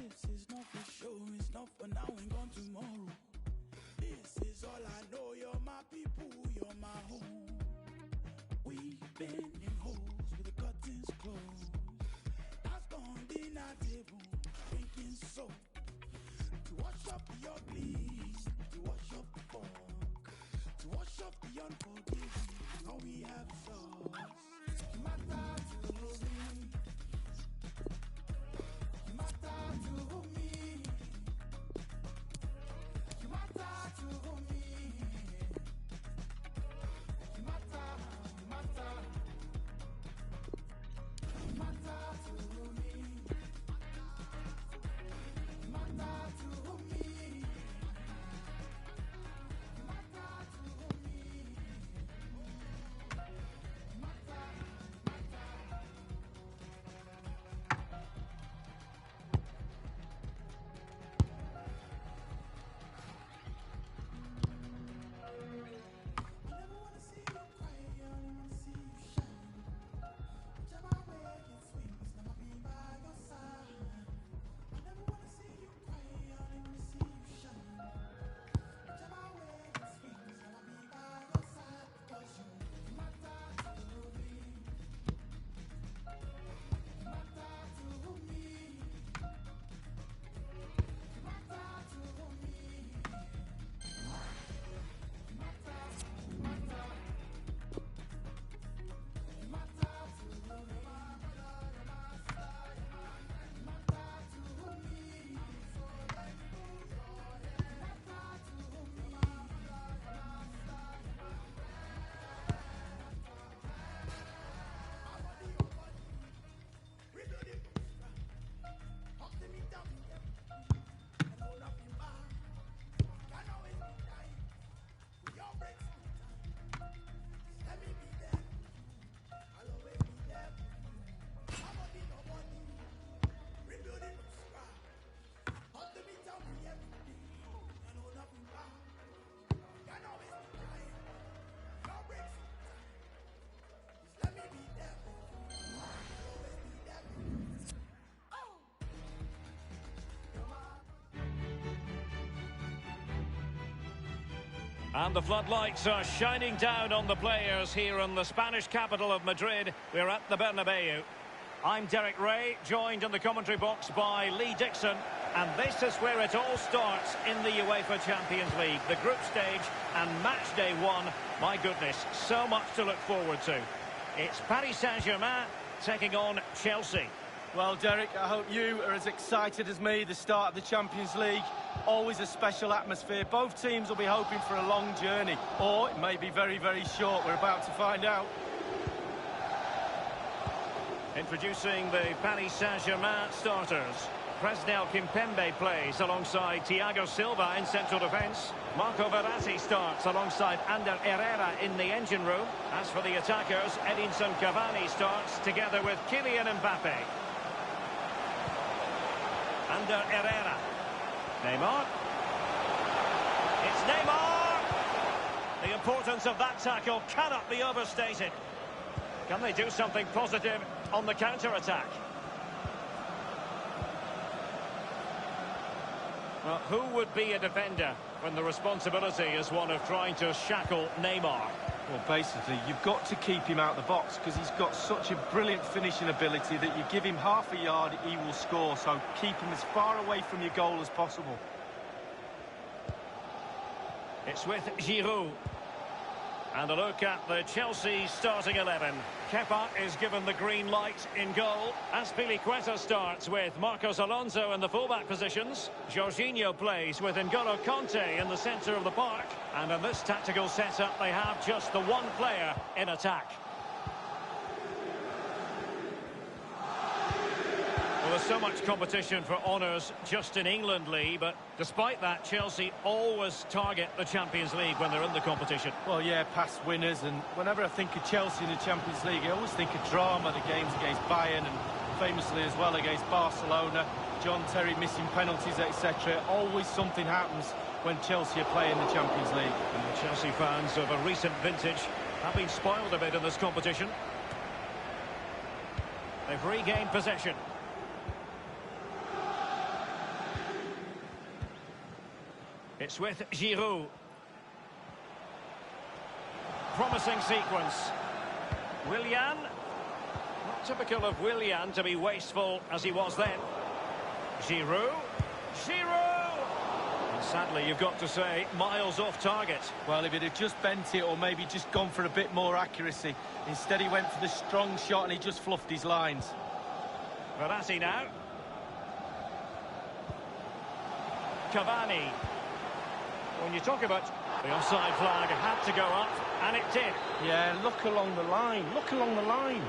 this is not for show, it's not for now and gone tomorrow. This is all I know, you're my people, you're my home. We've been in holes with the curtains closed. That's gone dinner table, drinking soap. To wash up the ugly, to wash up the funk, to wash up the unforgiving, all we have is us. You matter to me, you matter to me, you matter to me, you matter, you matter, you matter to me, you matter to me, you matter to me, you matter. I never wanna see you cry, I only wanna see you shine. Whichever way it swings, I'ma be by your side. I never wanna see you cry, I only wanna see you shine. Whichever way it swings, I'ma be by your side. Cause you matter to me, you matter to me, you matter to me, you matter, you matter. You matter to me, you matter to me, you matter to me. Up to me down, I know nothing bad. Can always be dying. We all break sometimes. Let me be there. I'll always be there. I'm not need nobody. Rebuilding from scratch. Up to me down every day. I know nothing bad. Can always be dying. We all break sometimes. Just let me be there. I'll always be there. Oh. And the floodlights are shining down on the players here in the Spanish capital of Madrid. We're at the Bernabeu. I'm Derek Ray, joined in the commentary box by Lee Dixon. And this is where it all starts in the UEFA Champions League. The group stage and match day one. My goodness, so much to look forward to. It's Paris Saint-Germain taking on Chelsea. Well, Derek, I hope you are as excited as me. The start of the Champions League, always a special atmosphere. Both teams will be hoping for a long journey, or it may be very, very short. We're about to find out. Introducing the Paris Saint-Germain starters. Presnel Kimpembe plays alongside Thiago Silva in central defence. Marco Verratti starts alongside Ander Herrera in the engine room. As for the attackers, Edinson Cavani starts together with Kylian Mbappe. Ander Herrera. Neymar. It's Neymar! The importance of that tackle cannot be overstated. Can they do something positive on the counter-attack? Well, who would be a defender when the responsibility is one of trying to shackle Neymar? Well, basically, you've got to keep him out of the box because he's got such a brilliant finishing ability that you give him half a yard, he will score. So keep him as far away from your goal as possible. It's with Giroud. And a look at the Chelsea starting 11. Kepa is given the green light in goal. Azpilicueta starts with Marcos Alonso in the fullback positions. Jorginho plays with N'Golo Kanté in the centre of the park. And in this tactical setup, they have just the one player in attack. Well, there's so much competition for honours just in England, Lee, but despite that, Chelsea always target the Champions League when they're in the competition. Well, yeah, past winners, and whenever I think of Chelsea in the Champions League, I always think of drama, the games against Bayern and famously as well against Barcelona, John Terry missing penalties, etc. Always something happens when Chelsea are playing the Champions League. And the Chelsea fans of a recent vintage have been spoiled a bit in this competition. They've regained possession. It's with Giroud. Promising sequence. Willian. Not typical of Willian to be wasteful as he was then. Giroud. Giroud! And sadly, you've got to say, miles off target. Well, if he'd have just bent it or maybe just gone for a bit more accuracy. Instead, he went for the strong shot and he just fluffed his lines. Verratti now. Cavani. When you talk about the offside flag, it had to go up, and it did. Yeah, look along the line. Look along the line.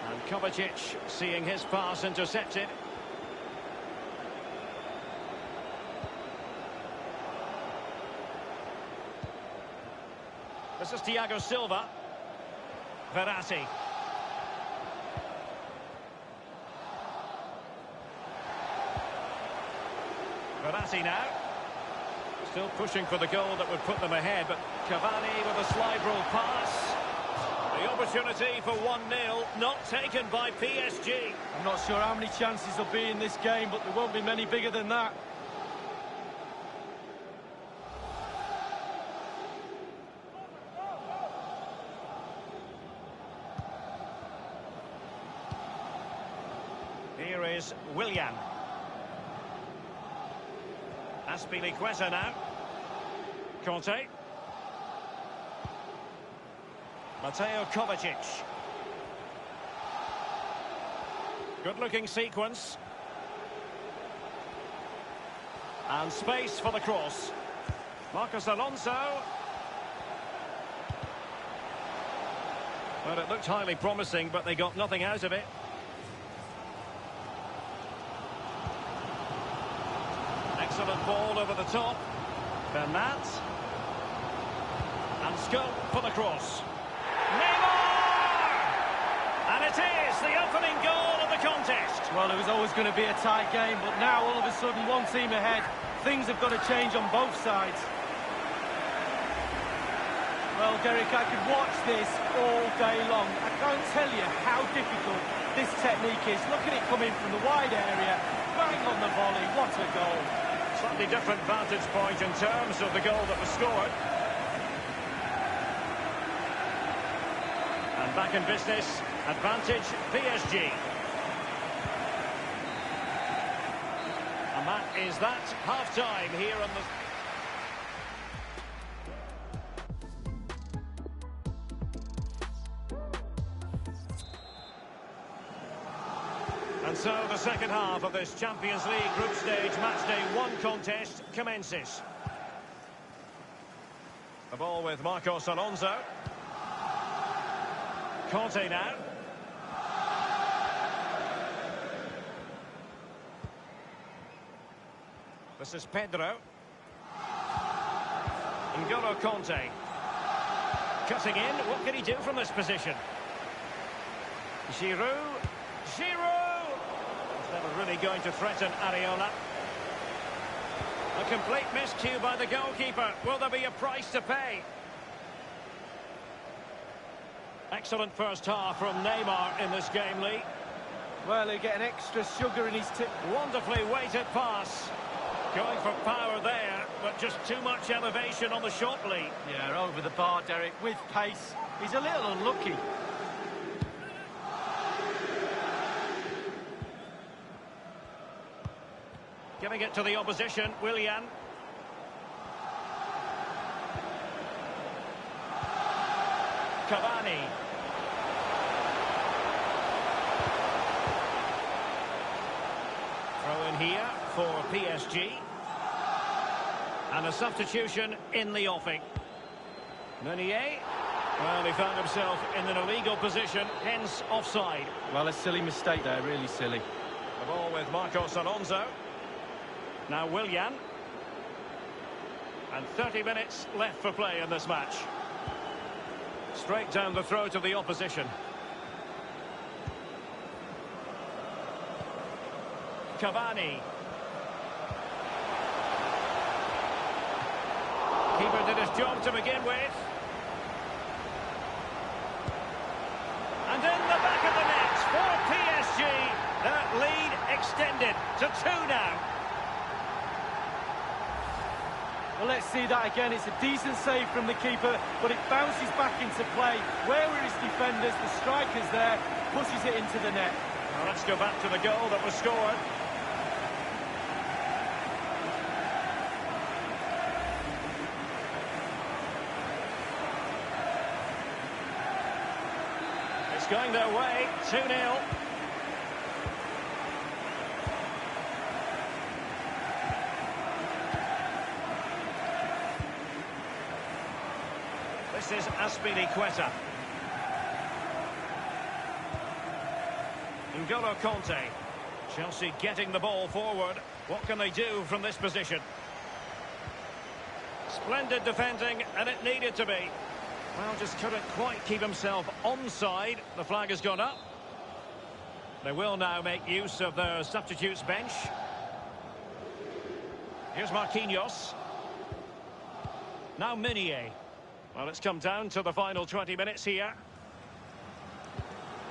And Kovacic seeing his pass intercepted. This is Thiago Silva. Verratti. Verratti now. Still pushing for the goal that would put them ahead, but Cavani with a slide rule pass. The opportunity for 1-0, not taken by PSG. I'm not sure how many chances there'll be in this game, but there won't be many bigger than that. Here is Willian. Aspilicueta now. Conte. Mateo Kovacic. Good-looking sequence. And space for the cross. Marcos Alonso. Well, it looked highly promising, but they got nothing out of it. Excellent ball over the top. Bernat. And scope for the cross. Neymar! And it is the opening goal of the contest. Well, it was always going to be a tight game, but now all of a sudden one team ahead. Things have got to change on both sides. Well, Derek, I could watch this all day long. I can't tell you how difficult this technique is. Look at it coming from the wide area. Bang on the volley. What a goal. Slightly different vantage point in terms of the goal that was scored. And back in business, advantage PSG. And that is that half-time here on the... And so the second half of this Champions League group stage matchday 1 contest commences. The ball with Marcos Alonso. Conte now. This is Pedro. N'Golo Conte. Cutting in. What can he do from this position? Giroud. Giroud! He's never really going to threaten Areola. A complete miscue by the goalkeeper. Will there be a price to pay? Excellent first half from Neymar in this game, Lee. Well, he'll get an extra sugar in his tip. Wonderfully weighted pass. Going for power there, but just too much elevation on the shot, Lee. Yeah, over the bar, Derek, with pace. He's a little unlucky. Giving it to the opposition, Willian. Cavani. Throw in here for PSG. And a substitution in the offing. Meunier. Well, he found himself in an illegal position, hence offside. Well, a silly mistake there, really silly. The ball with Marcos Alonso. Now Willian. And 30 minutes left for play in this match. Straight down the throat of the opposition. Cavani. Keeper did his job to begin with. And in the back of the net for to 2 now. Well, let's see that again. It's a decent save from the keeper, but it bounces back into play. Where are his defenders? The striker's there, pushes it into the net. Well, let's go back to the goal that was scored. It's going their way, 2-0. This is Aspilicueta. N'Golo Kanté. Chelsea getting the ball forward. What can they do from this position? Splendid defending, and it needed to be. Well, just couldn't quite keep himself onside. The flag has gone up. They will now make use of their substitutes bench. Here's Marquinhos. Now Meunier. Well, it's come down to the final 20 minutes here.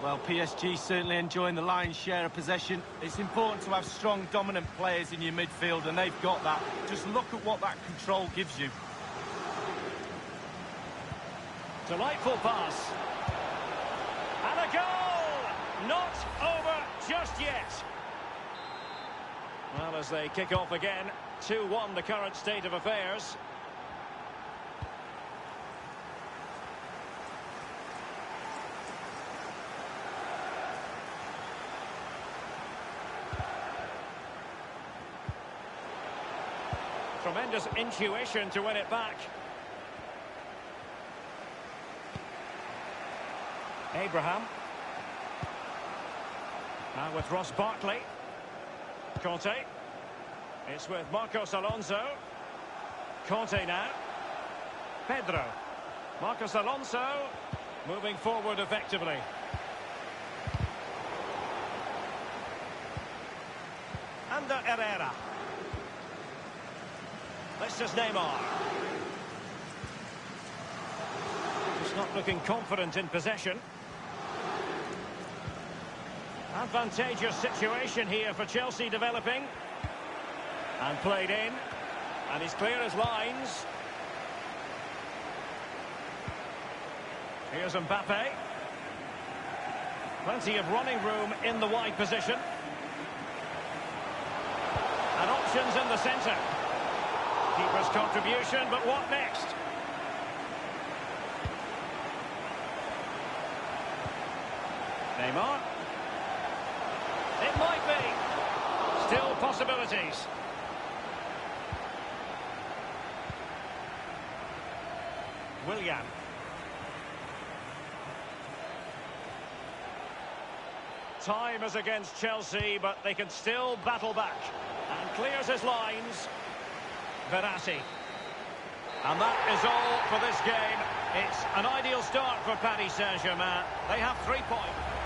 Well, PSG certainly enjoying the lion's share of possession. It's important to have strong, dominant players in your midfield, and they've got that. Just look at what that control gives you. Delightful pass. And a goal! Not over just yet. Well, as they kick off again, 2-1 the current state of affairs. Tremendous intuition to win it back. Abraham. Now with Ross Barkley. Kanté. It's with Marcos Alonso. Kanté now. Pedro. Marcos Alonso. Moving forward effectively. Ander Herrera. This is Neymar. Just not looking confident in possession. Advantageous situation here for Chelsea developing. And played in. And he's clear as lines. Here's Mbappe. Plenty of running room in the wide position. And options in the centre. Keeper's contribution, but what next? Neymar. It might be. Still possibilities. Willian. Time is against Chelsea, but they can still battle back. And clears his lines. Verratti. And that is all for this game. It's an ideal start for Paris Saint-Germain. They have 3 points.